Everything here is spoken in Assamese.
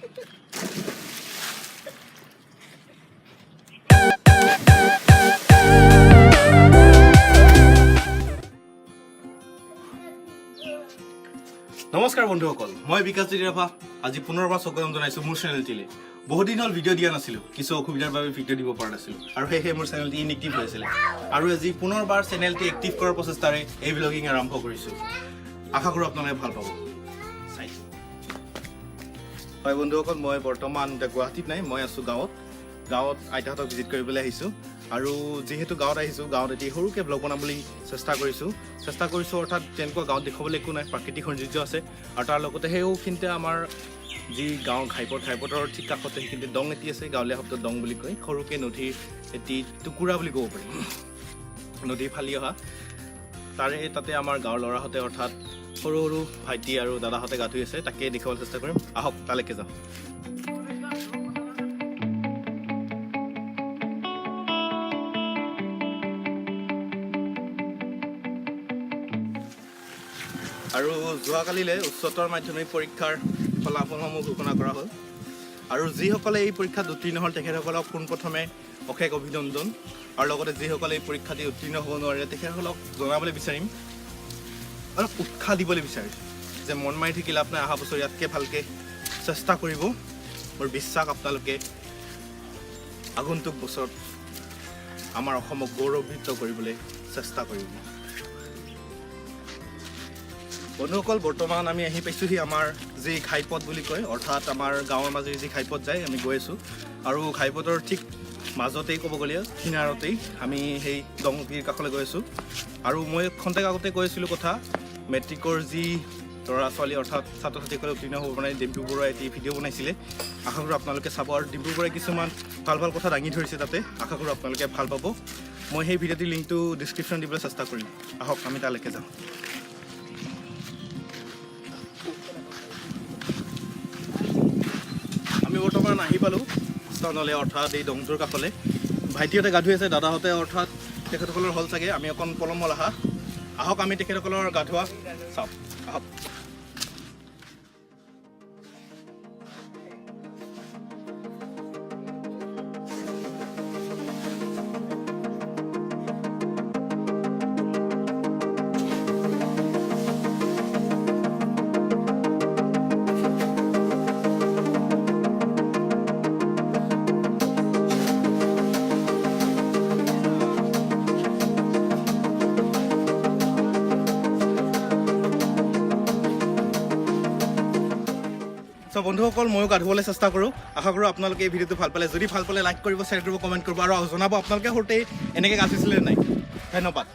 নমস্কাৰ বন্ধুসকল, মই বিকাশ জিৰাভা আজি পুনৰবাৰ স্বাগতম জনাইছোঁ মোৰ চেনেলটিলৈ। বহুত দিন হ'ল ভিডিঅ' দিয়া নাছিলোঁ, কিছু অসুবিধাৰ বাবে ভিডিঅ' দিব পৰা নাছিলোঁ আৰু সেয়েহে মোৰ চেনেলটি ইনএক্টিভ হৈ আছিলে। আৰু আজি পুনৰবাৰ চেনেলটি এক্টিভ কৰাৰ প্ৰচেষ্টাৰে এই ব্লগিং আৰম্ভ কৰিছোঁ। আশা কৰোঁ আপোনালোকে ভাল পাব। হয় বন্ধুসকল, মই বৰ্তমান গুৱাহাটীত নাই, মই আছোঁ গাঁৱত আইতাহঁতক ভিজিট কৰিবলৈ আহিছোঁ। আৰু যিহেতু গাঁৱত আহিছোঁ, গাঁৱত এটি সৰুকৈ ব্লগ বনাবলৈ চেষ্টা কৰিছোঁ অৰ্থাৎ তেনেকুৱা গাঁৱত দেখুৱাবলৈ একো নাই, প্ৰাকৃতিক সৌন্দৰ্য আছে। আৰু তাৰ লগতে সেইখিনিতে আমাৰ যি গাঁও ঘাইপথৰ ঠিক কাষতে সেইখিনিতে দং এটি আছে, গাঁৱলীয়া শব্দত দং বুলি কয়। সৰুকৈ নদীৰ এটি টুকুৰা বুলি ক'ব পাৰি, নদী ফালি অহা। তাতে আমাৰ গাঁৱৰ ল'ৰাহঁতে অৰ্থাৎ সৰু সৰু ভাইটি আৰু দাদাহঁতে গা ধুই আছে, তাকে দেখুৱাবলৈ চেষ্টা কৰিম। আহক তালৈকে যাওঁ। আৰু যোৱাকালিলৈ উচ্চতৰ মাধ্যমিক পৰীক্ষাৰ ফলাফলসমূহ ঘোষণা কৰা হ'ল। আৰু যিসকলে এই পৰীক্ষাত উত্তীৰ্ণ হ'ল তেখেতসকলক পোনপ্ৰথমে অশেষ অভিনন্দন। আৰু লগতে যিসকলে এই পৰীক্ষাত উত্তীৰ্ণ হ'ব নোৱাৰে তেখেতসকলক জনাবলৈ বিচাৰিম, অলপ উৎসাহ দিবলৈ বিচাৰিম যে মন মাৰি থাকিলে আপোনাৰ অহা বছৰ ইয়াতকৈ ভালকৈ চেষ্টা কৰিব। মোৰ বিশ্বাস আপোনালোকে আগন্তুক বছৰত আমাৰ অসমক গৌৰৱান্বিত কৰিবলৈ চেষ্টা কৰিব। বন্ধুসকল, বৰ্তমান আমি আহি পাইছোঁহি আমাৰ যি ঘাইপথ বুলি কয়, অৰ্থাৎ আমাৰ গাঁৱৰ মাজেৰে যি ঘাইপথ যায় আমি গৈ আছোঁ। আৰু ঘাইপথৰ ঠিক মাজতেই ক'ব গ'লে কিনাৰতেই আমি সেই দংটিৰ কাষলৈ গৈ আছোঁ। আৰু মই খন্তেক আগতে কৈ আছিলোঁ কথা, মেট্ৰিকৰ যি ল'ৰা ছোৱালী অৰ্থাৎ ছাত্ৰ ছাত্ৰীসকলে উত্তীৰ্ণ হ'ব পৰা নাই, ডিম্পু বৰুৱাই এটি ভিডিঅ' বনাইছিলে। আশা কৰোঁ আপোনালোকে চাব। আৰু ডিম্পু বৰুৱাই কিছুমান ভাল ভাল কথা দাঙি ধৰিছে তাতে, আশা কৰোঁ আপোনালোকে ভাল পাব। মই সেই ভিডিঅ'টিৰ লিংকটো ডিছক্ৰিপশ্যন দিবলৈ চেষ্টা কৰিম। আহক আমি তালৈকে যাওঁ। আমি বৰ্তমান আহি পালোঁ স্থানলৈ, অৰ্থাৎ এই দংটোৰ কাষলৈ। ভাইটিহঁতে গা ধুই আছে, দাদাহঁতে অৰ্থাৎ তেখেতসকলৰ হ'ল চাগে। আমি অকণ পলম হ'ল আহা। আহক আমি তেখেতসকলৰ গা ধোৱা চাওঁ। আহক। বন্ধুসকল, ময়ো গা ধুবলৈ চেষ্টা কৰোঁ। আশা কৰোঁ আপোনালোকে এই ভিডিঅ'টো ভাল পালে। যদি ভাল পালে লাইক কৰিব, শ্বেয়াৰ কৰিব, কমেণ্ট কৰিব আৰু জনাব আপোনালোকে সৰুতে এনেকৈ গা ধুইছিলে নাই। ধন্যবাদ।